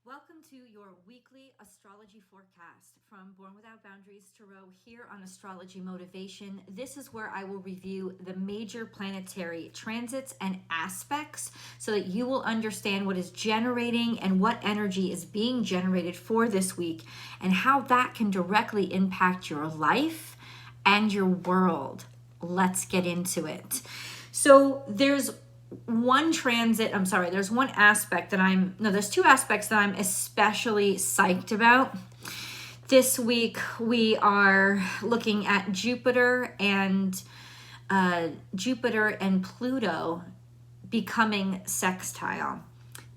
Welcome to your weekly astrology forecast from Born Without Boundaries Tarot here on Astrology Motivation. This is where I will review the major planetary transits and aspects so that you will understand what is generating and what energy is being generated for this week and how that can directly impact your life and your world. Let's get into it. So there's one aspect that there's two aspects that I'm especially psyched about. This week we are looking at Jupiter and Pluto becoming sextile.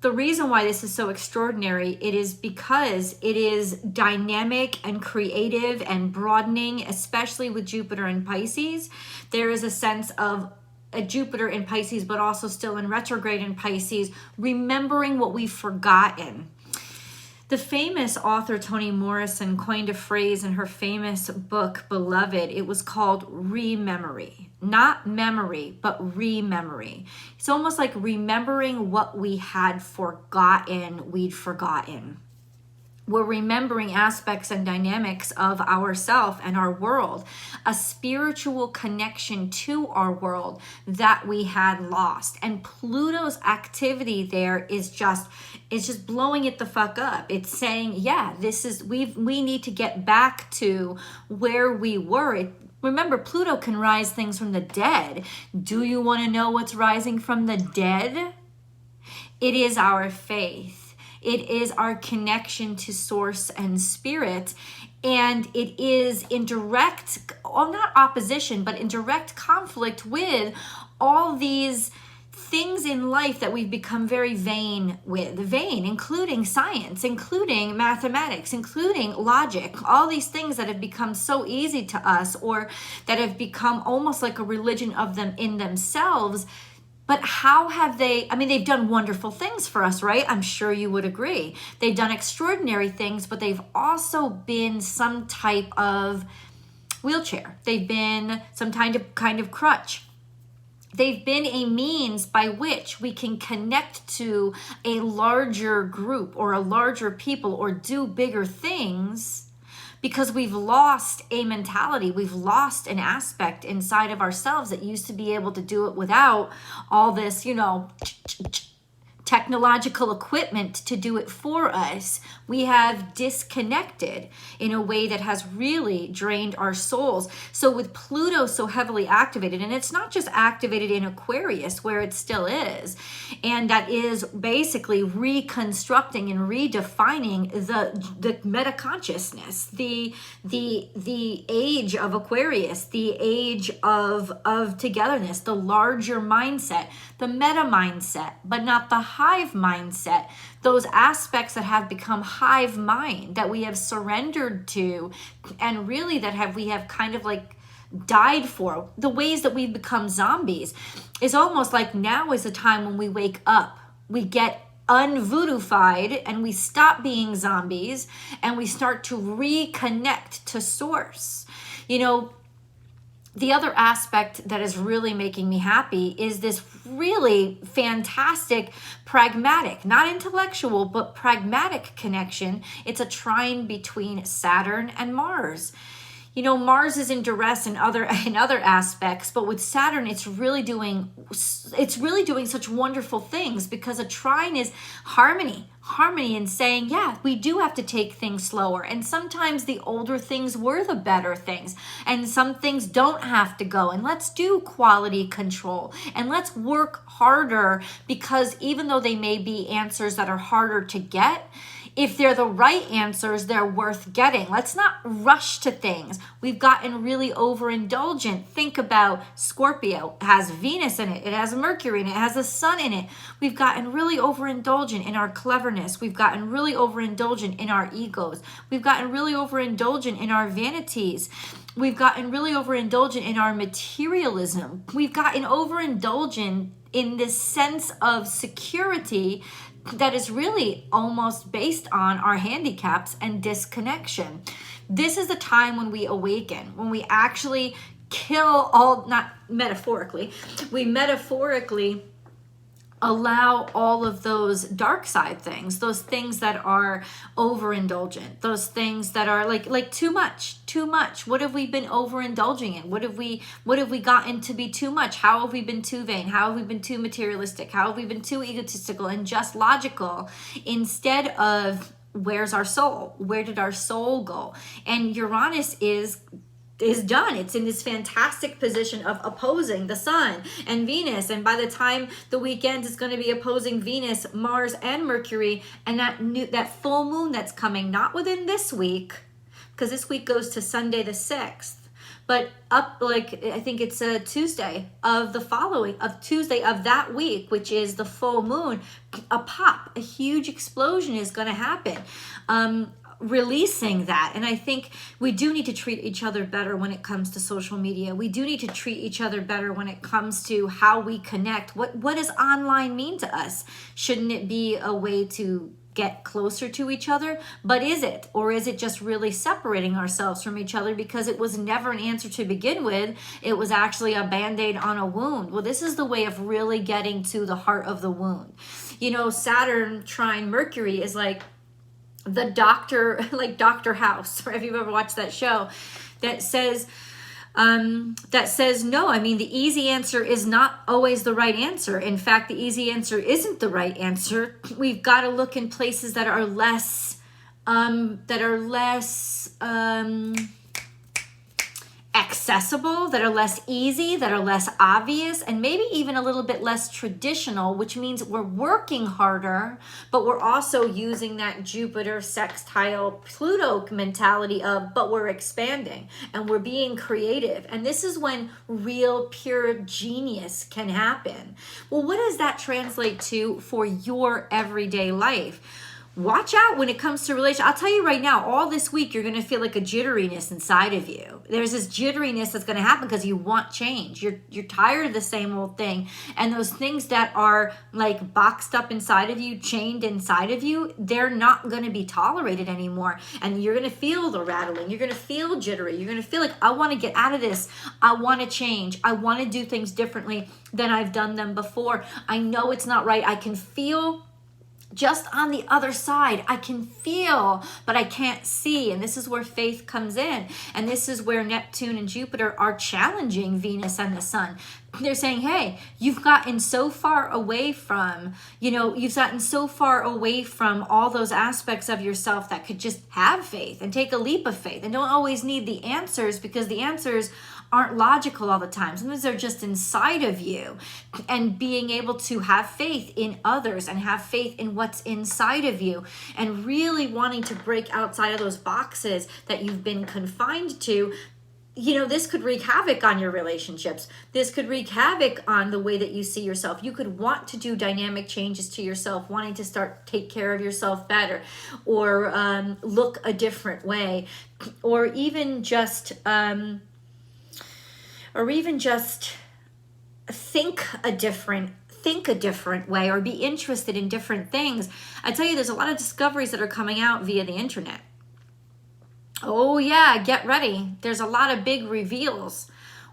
The reason why this is so extraordinary, it is because it is dynamic and creative and broadening, especially with Jupiter in Pisces. There is a sense of a Jupiter in Pisces, but also still in retrograde in Pisces, remembering what we've forgotten. The famous author Toni Morrison coined a phrase in her famous book, Beloved. It was called rememory. Not memory, but rememory. It's almost like remembering what we had forgotten, we'd forgotten. We're remembering aspects and dynamics of ourself and our world, a spiritual connection to our world that we had lost. And Pluto's activity there is just blowing it the fuck up. It's saying, yeah, we need to get back to where we were. Remember, Pluto can rise things from the dead. Do you want to know what's rising from the dead? It is our faith. It is our connection to source and spirit, and it is in direct, not opposition, but in direct conflict with all these things in life that we've become very vain, including science, including mathematics, including logic, all these things that have become so easy to us, or that have become almost like a religion of them in themselves. But how have they've done wonderful things for us, right? I'm sure you would agree. They've done extraordinary things, but they've also been some type of wheelchair. They've been some kind of crutch. They've been a means by which we can connect to a larger group or a larger people or do bigger things. Because we've lost a mentality, we've lost an aspect inside of ourselves that used to be able to do it without all this, technological equipment to do it for us. We have disconnected in a way that has really drained our souls. So with Pluto so heavily activated, and it's not just activated in Aquarius where it still is, and that is basically reconstructing and redefining the meta consciousness, the age of Aquarius, the age of togetherness, the larger mindset, the meta mindset, but not the hive mindset, those aspects that have become hive mind that we have surrendered to, and really we have kind of like died for, the ways that we've become zombies. Is almost like now is the time when we wake up, we get unvoodoofied and we stop being zombies and we start to reconnect to source. The other aspect that is really making me happy is this really fantastic, pragmatic, not intellectual, but pragmatic connection. It's a trine between Saturn and Mars. Mars is in duress in other aspects, but with Saturn, it's really doing such wonderful things, because a trine is harmony and saying, yeah, we do have to take things slower. And sometimes the older things were the better things. And some things don't have to go. And let's do quality control. And let's work harder, because even though they may be answers that are harder to get, if they're the right answers, they're worth getting. Let's not rush to things. We've gotten really overindulgent. Think about Scorpio. It has Venus in it. It has Mercury in it. It has the sun in it. We've gotten really overindulgent in our cleverness. We've gotten really overindulgent in our egos. We've gotten really overindulgent in our vanities. We've gotten really overindulgent in our materialism. We've gotten overindulgent in this sense of security that is really almost based on our handicaps and disconnection. This is the time when we awaken, when we actually kill all, not metaphorically, we metaphorically allow all of those dark side things, those things that are overindulgent, those things that are like too much. What have we been overindulging in? What have we gotten to be too much? How have we been too vain? How have we been too materialistic? How have we been too egotistical and just logical, instead of where's our soul? Where did our soul go? And Uranus is done. It's in this fantastic position of opposing the sun and Venus, and by the time the weekend is going to be opposing Venus, Mars, and Mercury. And that full moon that's coming, not within this week, because this week goes to Sunday the 6th, but up, like, I think it's a Tuesday of Tuesday of that week, which is the full moon. A huge explosion is going to happen, releasing that. And I think we do need to treat each other better when it comes to social media. We do need to treat each other better when it comes to how we connect. What does online mean to us? Shouldn't it be a way to get closer to each other? But is it? Or is it just really separating ourselves from each other because it was never an answer to begin with? It was actually a band-aid on a wound. Well, this is the way of really getting to the heart of the wound. You know, Saturn trine Mercury is like the doctor, like Dr. House, or if you've ever watched that show, that says no. I mean, the easy answer is not always the right answer. In fact, the easy answer isn't the right answer. We've got to look in places that are less accessible, that are less easy, that are less obvious, and maybe even a little bit less traditional, which means we're working harder, but we're also using that Jupiter sextile Pluto mentality of, but we're expanding and we're being creative. And this is when real pure genius can happen. Well, what does that translate to for your everyday life? Watch out when it comes to relationships. I'll tell you right now, all this week, you're going to feel like a jitteriness inside of you. There's this jitteriness that's going to happen because you want change. You're tired of the same old thing. And those things that are like boxed up inside of you, chained inside of you, they're not going to be tolerated anymore. And you're going to feel the rattling. You're going to feel jittery. You're going to feel like, I want to get out of this. I want to change. I want to do things differently than I've done them before. I know it's not right. I can feel just on the other side. I can feel, but I can't see. And this is where faith comes in. And this is where Neptune and Jupiter are challenging Venus and the sun. They're saying, hey, you've gotten so far away from, all those aspects of yourself that could just have faith and take a leap of faith and don't always need the answers, because the answers aren't logical all the time. Sometimes they're just inside of you. And being able to have faith in others and have faith in what's inside of you, and really wanting to break outside of those boxes that you've been confined to. This could wreak havoc on your relationships. This could wreak havoc on the way that you see yourself. You could want to do dynamic changes to yourself, wanting to take care of yourself better, or look a different way, or even just think a different way, or be interested in different things. I tell you, there's a lot of discoveries that are coming out via the internet. Oh yeah, get ready. There's a lot of big reveals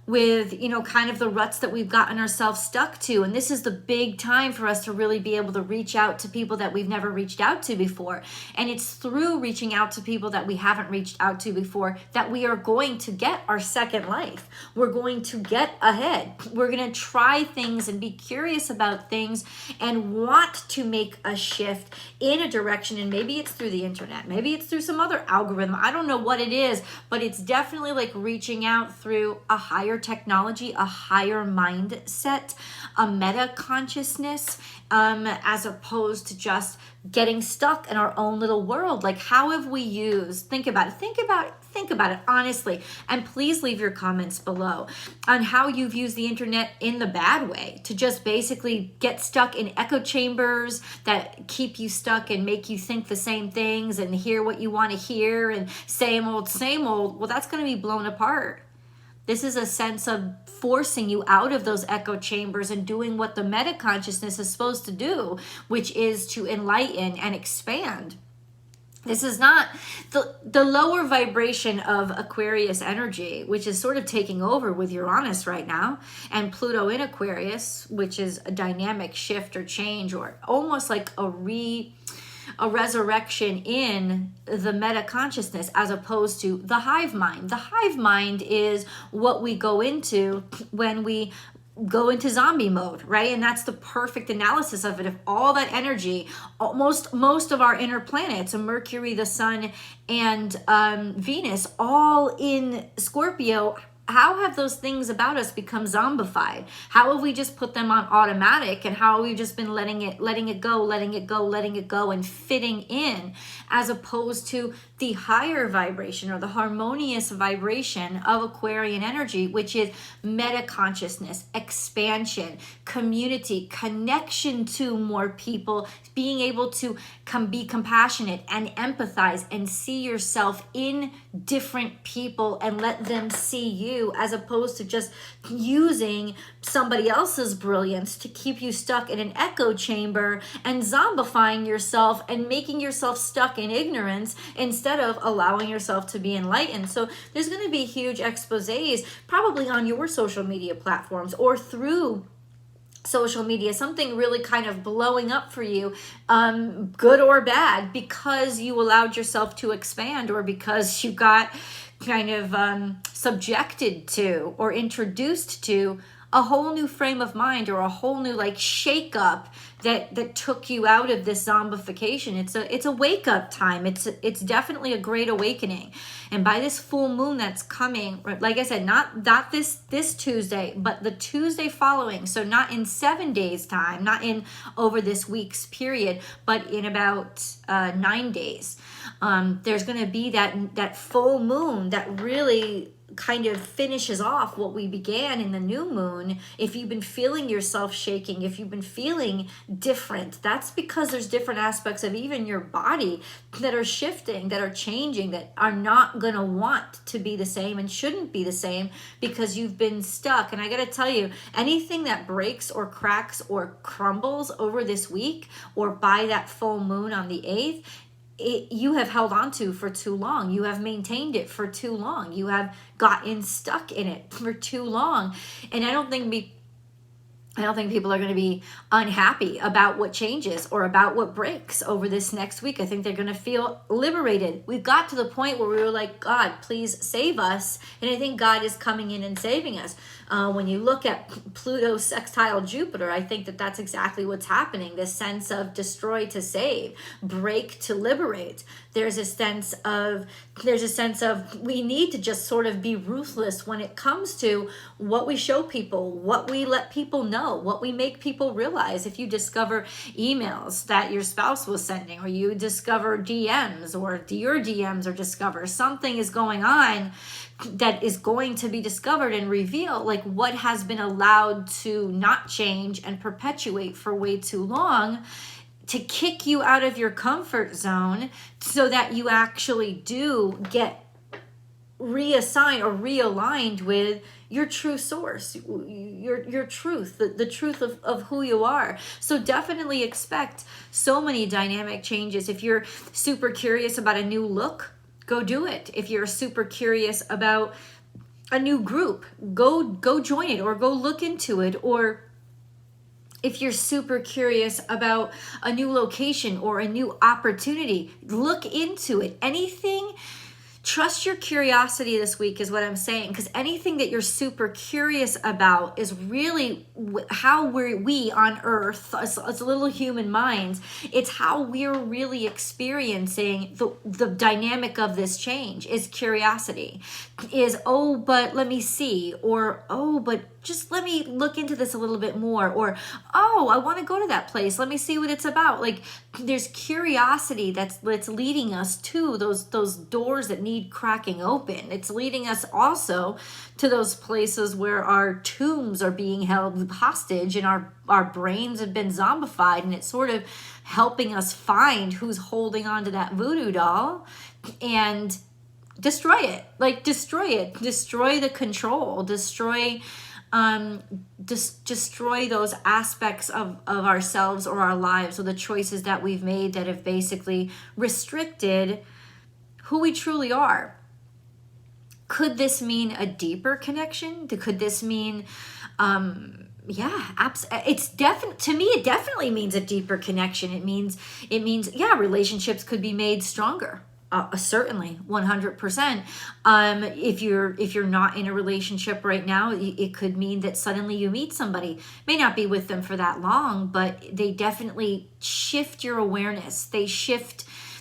with, kind of the ruts that we've gotten ourselves stuck to. And this is the big time for us to really be able to reach out to people that we've never reached out to before. And it's through reaching out to people that we haven't reached out to before that we are going to get our second life. We're going to get ahead. We're going to try things and be curious about things and want to make a shift in a direction. And maybe it's through the internet. Maybe it's through some other algorithm. I don't know what it is, but it's definitely like reaching out through a higher technology, a higher mindset, a meta consciousness, as opposed to just getting stuck in our own little world. Like, how have we used, think about it honestly, and please leave your comments below on how you've used the internet in the bad way to just basically get stuck in echo chambers that keep you stuck and make you think the same things and hear what you want to hear and same old. Well, that's going to be blown apart. This is a sense of forcing you out of those echo chambers and doing what the meta consciousness is supposed to do, which is to enlighten and expand. This is not the lower vibration of Aquarius energy, which is sort of taking over with Uranus right now, and Pluto in Aquarius, which is a dynamic shift or change, or almost like a resurrection in the meta consciousness, as opposed to the hive mind. The hive mind is what we go into when we go into zombie mode, right? And that's the perfect analysis of it. If all that energy, most of our inner planets, Mercury, the Sun, and Venus, all in Scorpio, how have those things about us become zombified? How have we just put them on automatic, and how have we just been letting it go and fitting in, as opposed to the higher vibration or the harmonious vibration of Aquarian energy, which is meta consciousness, expansion, community, connection to more people, being able to be compassionate and empathize and see yourself in different people and let them see you, as opposed to just using somebody else's brilliance to keep you stuck in an echo chamber and zombifying yourself and making yourself stuck in ignorance instead of allowing yourself to be enlightened. So there's going to be huge exposés probably on your social media platforms or through social media, something really kind of blowing up for you, good or bad, because you allowed yourself to expand, or because you got kind of subjected to or introduced to a whole new frame of mind, or a whole new like shake up that took you out of this zombification. It's a wake up time. It's definitely a great awakening. And by this full moon that's coming, like I said, not this Tuesday, but the Tuesday following. So not in 7 days time, not in over this week's period, but in about 9 days. There's going to be that full moon that really kind of finishes off what we began in the new moon. If you've been feeling yourself shaking, if you've been feeling different, that's because there's different aspects of even your body that are shifting, that are changing, that are not going to want to be the same and shouldn't be the same because you've been stuck. And I got to tell you, anything that breaks or cracks or crumbles over this week or by that full moon on the 8th, you have held on to for too long. You have maintained it for too long. You have gotten stuck in it for too long. And I don't think people are going to be unhappy about what changes or about what breaks over this next week. I think they're going to feel liberated. We've got to the point where we were like, God, please save us. And I think God is coming in and saving us. When you look at Pluto sextile Jupiter, I think that that's exactly what's happening. This sense of destroy to save, break to liberate. There's a sense of we need to just sort of be ruthless when it comes to what we show people, what we let people know, what we make people realize. If you discover emails that your spouse was sending, or you discover DMs, or your DMs are discovered, something is going on that is going to be discovered and revealed, like what has been allowed to not change and perpetuate for way too long, to kick you out of your comfort zone so that you actually do get reassigned or realigned with your true source, your truth, the truth of who you are. So definitely expect so many dynamic changes. If you're super curious about a new look, go do it. If you're super curious about a new group, go join it or go look into it. Or if you're super curious about a new location or a new opportunity, look into it. Anything, trust your curiosity this week is what I'm saying, because anything that you're super curious about is really how we on Earth, as little human minds, it's how we're really experiencing the dynamic of this change. Is curiosity, is, oh, but let me see, or, oh, but just let me look into this a little bit more, or, oh, I want to go to that place, let me see what it's about. Like, there's curiosity that's leading us to those doors that need cracking open. It's leading us also to those places where our tombs are being held hostage and our brains have been zombified, and it's sort of helping us find who's holding on to that voodoo doll and destroy it. Like, destroy it, destroy the control, destroy destroy those aspects of ourselves or our lives, or the choices that we've made that have basically restricted who we truly are. Could this mean a deeper connection? Could this mean, it's definitely, to me, it definitely means a deeper connection. It means, relationships could be made stronger. Certainly 100%. If you're not in a relationship right now, it could mean that suddenly you meet somebody, may not be with them for that long, but they definitely shift your awareness.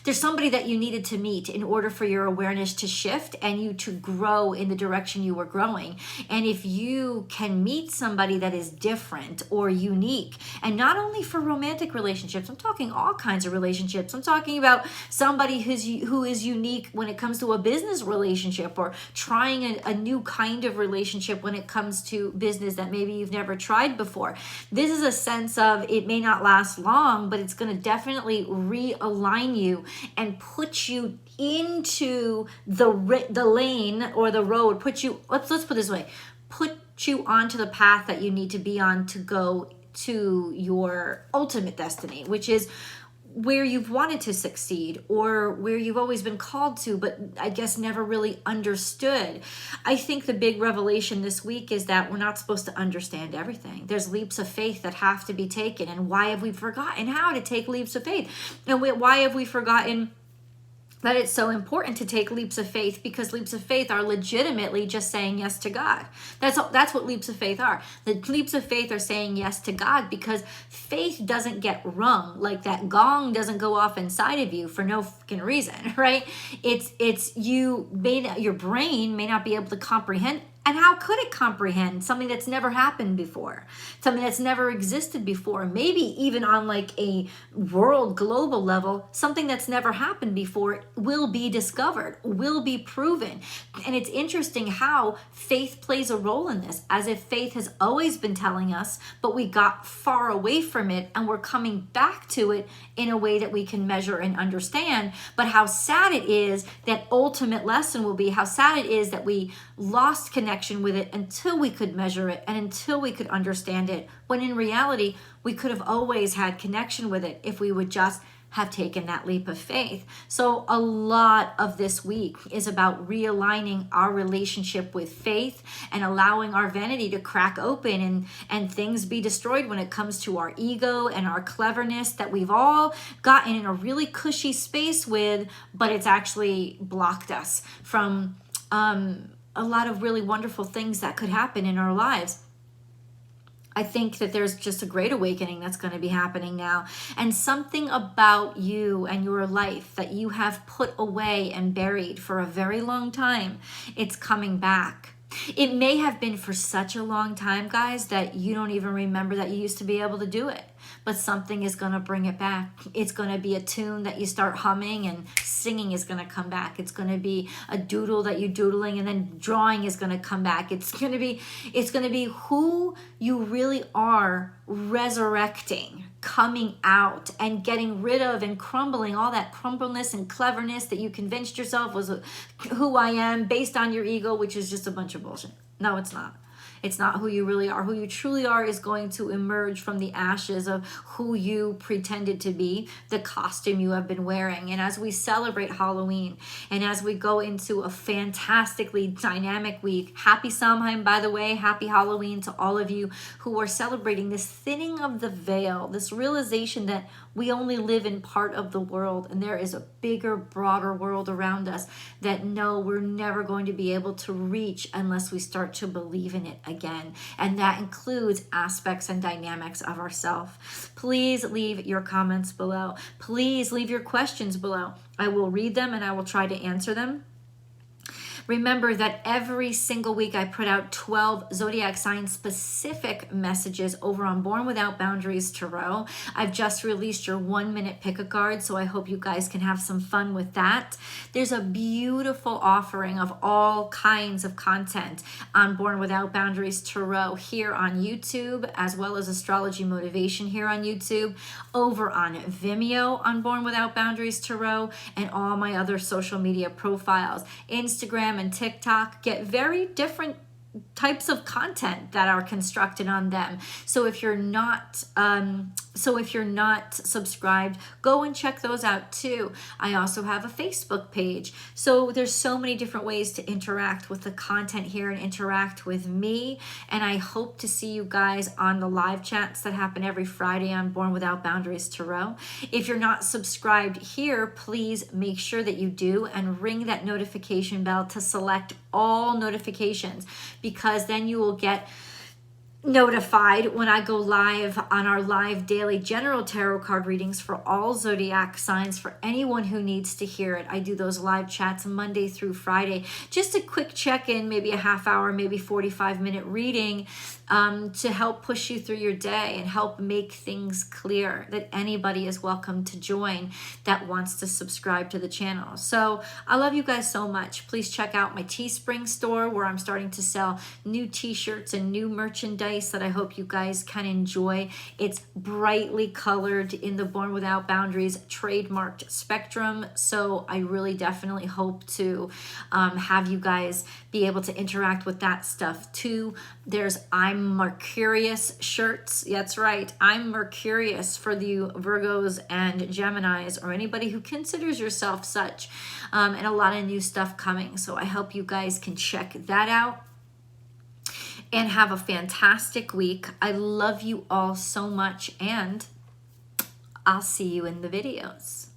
There's somebody that you needed to meet in order for your awareness to shift and you to grow in the direction you were growing. And if you can meet somebody that is different or unique, and not only for romantic relationships, I'm talking all kinds of relationships. I'm talking about somebody who is unique when it comes to a business relationship, or trying a new kind of relationship when it comes to business that maybe you've never tried before. This is a sense of, it may not last long, but it's going to definitely realign you and put you into the lane or the road, let's put it this way, put you onto the path that you need to be on to go to your ultimate destiny, which is where you've wanted to succeed, or where you've always been called to, but I guess never really understood. I think the big revelation this week is that we're not supposed to understand everything. There's leaps of faith that have to be taken. And why have we forgotten how to take leaps of faith? And why have we forgotten that it's so important to take leaps of faith? Because leaps of faith are legitimately just saying yes to God. That's what leaps of faith are. The leaps of faith are saying yes to God, because faith doesn't get rung. Like that gong doesn't go off inside of you for no fucking reason, right? Your brain may not be able to comprehend. And how could it comprehend something that's never happened before? Something that's never existed before? Maybe even on like a world global level, something that's never happened before will be discovered, will be proven. And it's interesting how faith plays a role in this, as if faith has always been telling us, but we got far away from it and we're coming back to it in a way that we can measure and understand. But how sad it is, that ultimate lesson will be how sad it is that we lost connection with it until we could measure it and until we could understand it, when in reality we could have always had connection with it if we would just have taken that leap of faith. So a lot of this week is about realigning our relationship with faith and allowing our vanity to crack open and things be destroyed when it comes to our ego and our cleverness that we've all gotten in a really cushy space with, but it's actually blocked us from a lot of really wonderful things that could happen in our lives. I think that there's just a great awakening that's going to be happening now. And something about you and your life that you have put away and buried for a very long time, it's coming back. It may have been for such a long time, guys, that you don't even remember that you used to be able to do it. But something is going to bring it back. It's going to be a tune that you start humming, and singing is going to come back. It's going to be a doodle that you're doodling, and then drawing is going to come back. It's going to be who you really are, resurrecting, coming out and getting rid of and crumbling all that crumbleness and cleverness that you convinced yourself was who I am based on your ego, which is just a bunch of bullshit. No, it's not. It's not who you really are. Who you truly are is going to emerge from the ashes of who you pretended to be, the costume you have been wearing. And as we celebrate Halloween, and as we go into a fantastically dynamic week, happy Samhain, by the way, happy Halloween to all of you who are celebrating this thinning of the veil, this realization that we only live in part of the world, and there is a bigger, broader world around us that no, we're never going to be able to reach unless we start to believe in it again. And that includes aspects and dynamics of ourselves. Please leave your comments below. Please leave your questions below. I will read them and I will try to answer them. Remember that every single week I put out 12 zodiac sign specific messages over on Born Without Boundaries Tarot. I've just released your 1-minute pick a card, so I hope you guys can have some fun with that. There's a beautiful offering of all kinds of content on Born Without Boundaries Tarot here on YouTube, as well as Astrology Motivation here on YouTube, over on Vimeo on Born Without Boundaries Tarot, and all my other social media profiles, Instagram and TikTok, get very different types of content that are constructed on them. So if you're not subscribed, go and check those out too. I also have a Facebook page. So there's so many different ways to interact with the content here and interact with me. And I hope to see you guys on the live chats that happen every Friday on Born Without Boundaries Tarot. If you're not subscribed here, please make sure that you do and ring that notification bell to select all notifications, because then you will get notified when I go live on our live daily general tarot card readings for all zodiac signs for anyone who needs to hear it. I do those live chats Monday through Friday. Just a quick check-in, maybe a half hour, maybe 45-minute reading to help push you through your day and help make things clear that anybody is welcome to join that wants to subscribe to the channel. So I love you guys so much. Please check out my Teespring store where I'm starting to sell new t-shirts and new merchandise that I hope you guys can enjoy. It's brightly colored in the Born Without Boundaries trademarked spectrum. So I really definitely hope to have you guys be able to interact with that stuff too. There's I'm Mercurius shirts. That's right. I'm Mercurius for the Virgos and Geminis, or anybody who considers yourself such, and a lot of new stuff coming. So I hope you guys can check that out and have a fantastic week. I love you all so much, and I'll see you in the videos.